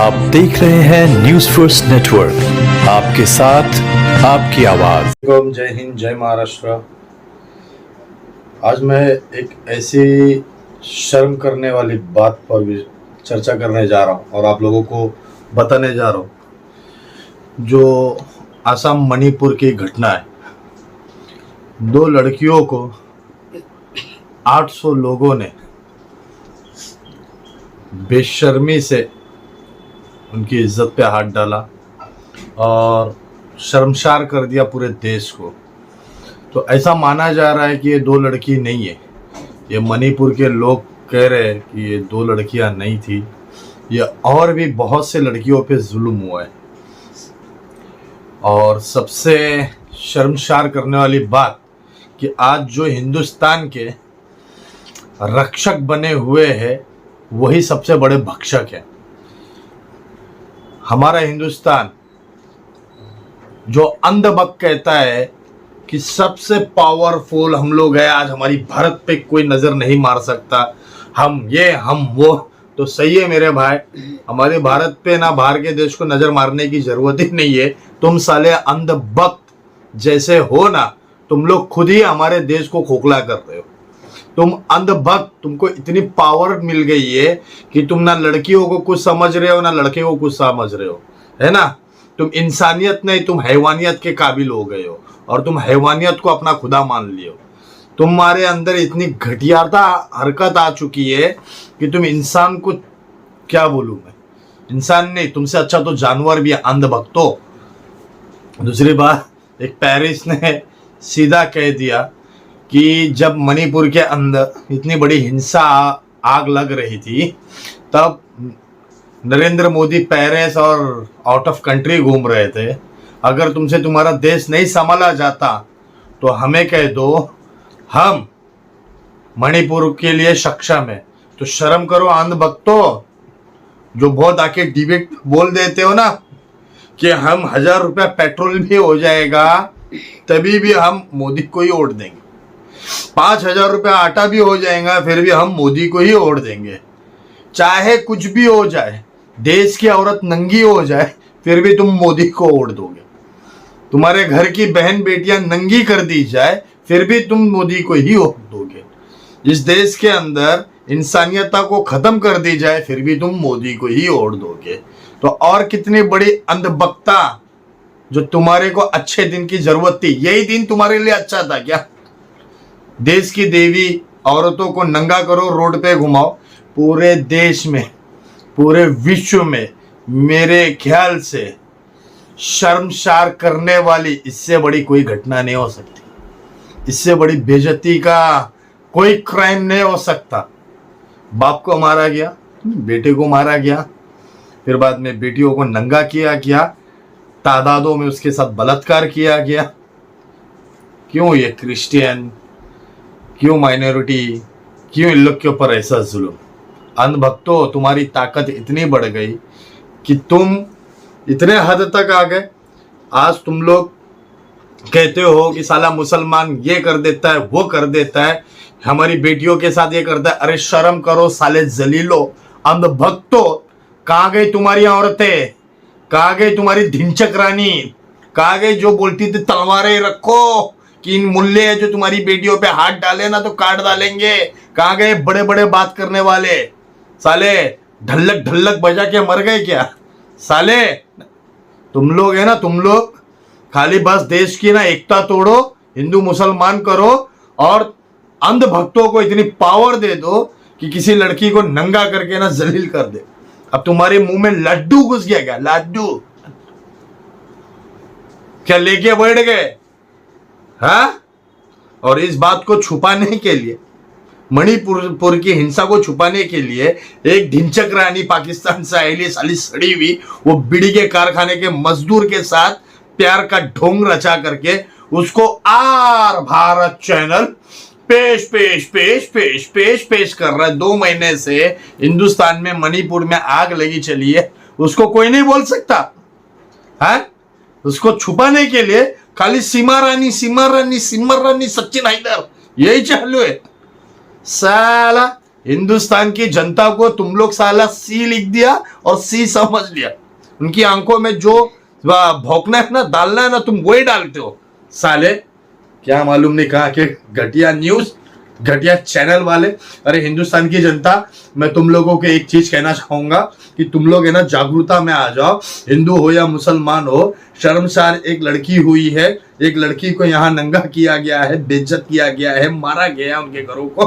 आप देख रहे हैं न्यूज फर्स्ट नेटवर्क, आपके साथ आपकी आवाज। जय हिंद, जय महाराष्ट्र। आज मैं एक ऐसी शर्म करने वाली बात पर भी चर्चा करने जा रहा हूँ और आप लोगों को बताने जा रहा हूँ। जो असम मणिपुर की घटना है, 2 लड़कियों को 800 लोगों ने बेशर्मी से उनकी इज्जत पे हाथ डाला और शर्मसार कर दिया पूरे देश को। तो ऐसा माना जा रहा है कि ये 2 लड़की नहीं है। ये मणिपुर के लोग कह रहे हैं कि ये 2 लड़कियां नहीं थी, ये और भी बहुत से लड़कियों पे जुल्म हुआ है। और सबसे शर्मसार करने वाली बात कि आज जो हिंदुस्तान के रक्षक बने हुए हैं वही सबसे बड़े भक्षक हैं। हमारा हिंदुस्तान जो अंधभक्त कहता है कि सबसे पावरफुल हम लोग हैं, आज हमारी भारत पे कोई नजर नहीं मार सकता, हम ये हम वो, तो सही है मेरे भाई। हमारे भारत पे ना बाहर के देश को नजर मारने की जरूरत ही नहीं है। तुम साले अंधभक्त जैसे हो ना, तुम लोग खुद ही हमारे देश को खोखला कर रहे हो। तुम अंधभक्त, तुमको इतनी पावर मिल गई है कि तुम ना लड़कियों को कुछ समझ रहे हो ना लड़के को कुछ समझ रहे हो, है ना। तुम इंसानियत नहीं, तुम हैवानियत के काबिल हो गए हो और तुम हैवानियत को अपना खुदा मान लियो। तुम्हारे अंदर इतनी घटियाता हरकत आ चुकी है कि तुम इंसान को क्या बोलूं मैं, इंसान नहीं, तुमसे अच्छा तो जानवर भी है, अंधभक्तों। दूसरी बात, एक पेरिस ने सीधा कह दिया कि जब मणिपुर के अंदर इतनी बड़ी हिंसा आग लग रही थी, तब नरेंद्र मोदी पेरिस और आउट ऑफ कंट्री घूम रहे थे। अगर तुमसे तुम्हारा देश नहीं संभाला जाता तो हमें कह दो, हम मणिपुर के लिए सक्षम है। तो शर्म करो अंधभक्तों, जो बहुत आके डिबेट बोल देते हो ना कि हम 1000 रुपया पेट्रोल भी हो जाएगा तभी भी हम मोदी को ही वोट देंगे, 5000 रुपया आटा भी हो जाएगा फिर भी हम मोदी को ही वोट देंगे। चाहे कुछ भी हो जाए, देश की औरत नंगी हो जाए फिर भी तुम मोदी को वोट दोगे। तुम्हारे घर की बहन बेटियां नंगी कर दी जाए फिर भी तुम मोदी को ही वोट दोगे। इस देश के अंदर इंसानियता को खत्म कर दी जाए फिर भी तुम मोदी को ही वोट दोगे। तो और कितनी बड़ी अंधभक्ता, जो तुम्हारे को अच्छे दिन की जरूरत थी, यही दिन तुम्हारे लिए अच्छा था क्या? देश की देवी औरतों को नंगा करो, रोड पे घुमाओ। पूरे देश में, पूरे विश्व में मेरे ख्याल से शर्मसार करने वाली इससे बड़ी कोई घटना नहीं हो सकती। इससे बड़ी बेइज्जती का कोई क्राइम नहीं हो सकता। बाप को मारा गया, बेटे को मारा गया, फिर बाद में बेटियों को नंगा किया गया, तादादों में उसके साथ बलात्कार किया गया। क्यों ये क्रिश्चियन, क्यों माइनॉरिटी, क्यों इन लोग के ऊपर ऐसा जुल्म? अंधभक्तों, तुम्हारी ताकत इतनी बढ़ गई कि तुम इतने हद तक आ गए। आज तुम लोग कहते हो कि साला मुसलमान ये कर देता है, वो कर देता है, हमारी बेटियों के साथ ये करता है। अरे शर्म करो साले जलीलो, अंधभक्तों। कहाँ गई तुम्हारी औरतें? कहाँ गई तुम्हारी धिनचक रानी? कहाँ गई जो बोलती थी तलवारें रखो कि इन मुल्ले है जो तुम्हारी बेटियों पे हाथ डाले ना तो काट डालेंगे? कहाँ गए बड़े बड़े बात करने वाले? साले ढल्लक ढल्लक बजा के मर गए क्या साले? तुम लोग है ना, तुम लोग खाली बस देश की ना एकता तोड़ो, हिंदू मुसलमान करो और अंधभक्तों को इतनी पावर दे दो कि किसी लड़की को नंगा करके ना जलील कर दे। अब तुम्हारे मुंह में लड्डू घुस गया क्या? लड्डू क्या लेके बैठ गए? हाँ? और इस बात को छुपाने के लिए, मणिपुर की हिंसा को छुपाने के लिए एक ढिंचक रानी पाकिस्तान से आईली साली सड़ी हुई, वो बीड़ी के कारखाने के मजदूर के साथ प्यार का ढोंग रचा करके उसको आर भारत चैनल पेश पेश पेश पेश पेश पेश कर रहा है। 2 महीने से हिंदुस्तान में मणिपुर में आग लगी चली है, उसको कोई नहीं बोल सकता है? उसको छुपाने के लिए खाली सीमा रानी सिमर रानी सचिन हैदर यही चालू है। साला हिंदुस्तान की जनता को तुम लोग साला सी लिख दिया और सी समझ लिया। उनकी आंखों में जो भौंकना है ना, डालना है ना, तुम वही डालते हो साले। क्या मालूम नहीं कहा कि घटिया न्यूज, घटिया चैनल वाले। अरे हिंदुस्तान की जनता, मैं तुम लोगों को एक चीज कहना चाहूंगा कि तुम लोग है ना जागरूकता में आ जाओ। हिंदू हो या मुसलमान हो, शर्मसार एक लड़की हुई है, एक लड़की को यहाँ नंगा किया गया है, बेइज्जत किया गया है, मारा गया उनके घरों को।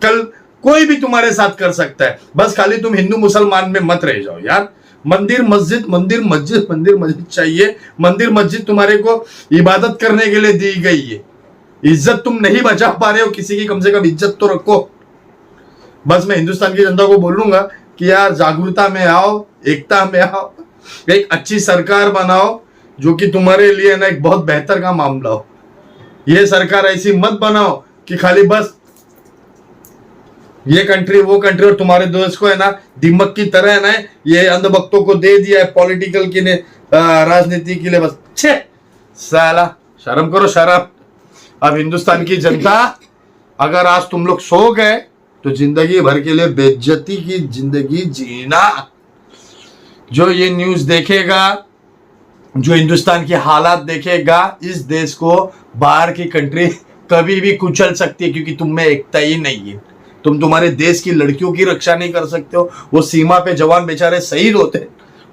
कल कोई भी तुम्हारे साथ कर सकता है, बस खाली तुम हिंदू मुसलमान में मत रह जाओ यार। मंदिर मस्जिद, मंदिर मस्जिद, मंदिर मस्जिद चाहिए। मंदिर मस्जिद तुम्हारे को इबादत करने के लिए दी गई है। इज्जत तुम नहीं बचा पा रहे हो किसी की, कम से कम इज्जत तो रखो। बस मैं हिंदुस्तान की जनता को बोलूंगा कि यार जागरूकता में आओ, एकता में आओ, एक अच्छी सरकार बनाओ जो कि तुम्हारे लिए ना एक बहुत बेहतर का मामला हो। ये सरकार ऐसी मत बनाओ कि खाली बस ये कंट्री वो कंट्री और तुम्हारे देश को है ना दिमक की तरह है ना ये अंधभक्तों को दे दिया है पॉलिटिकल के लिए, राजनीति के लिए। बस छे साला, शर्म करो शर्म। अब हिंदुस्तान की जनता, अगर आज तुम लोग सो गए तो जिंदगी भर के लिए बेइज्जती की जिंदगी जीना। जो ये न्यूज देखेगा, जो हिंदुस्तान की हालात देखेगा, इस देश को बाहर की कंट्री कभी भी कुचल सकती है, क्योंकि तुम में एकता ही नहीं है। तुम तुम्हारे देश की लड़कियों की रक्षा नहीं कर सकते हो। वो सीमा पे जवान बेचारे शहीद होते हैं,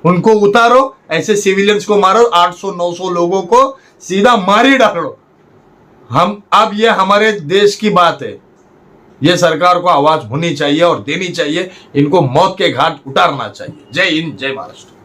उनको उतारो, ऐसे सिविलियंस को मारो, 800-900 लोगों को सीधा मारी डालो। हम अब ये हमारे देश की बात है, ये सरकार को आवाज होनी चाहिए और देनी चाहिए। इनको मौत के घाट उतारना चाहिए। जय हिंद, जय महाराष्ट्र।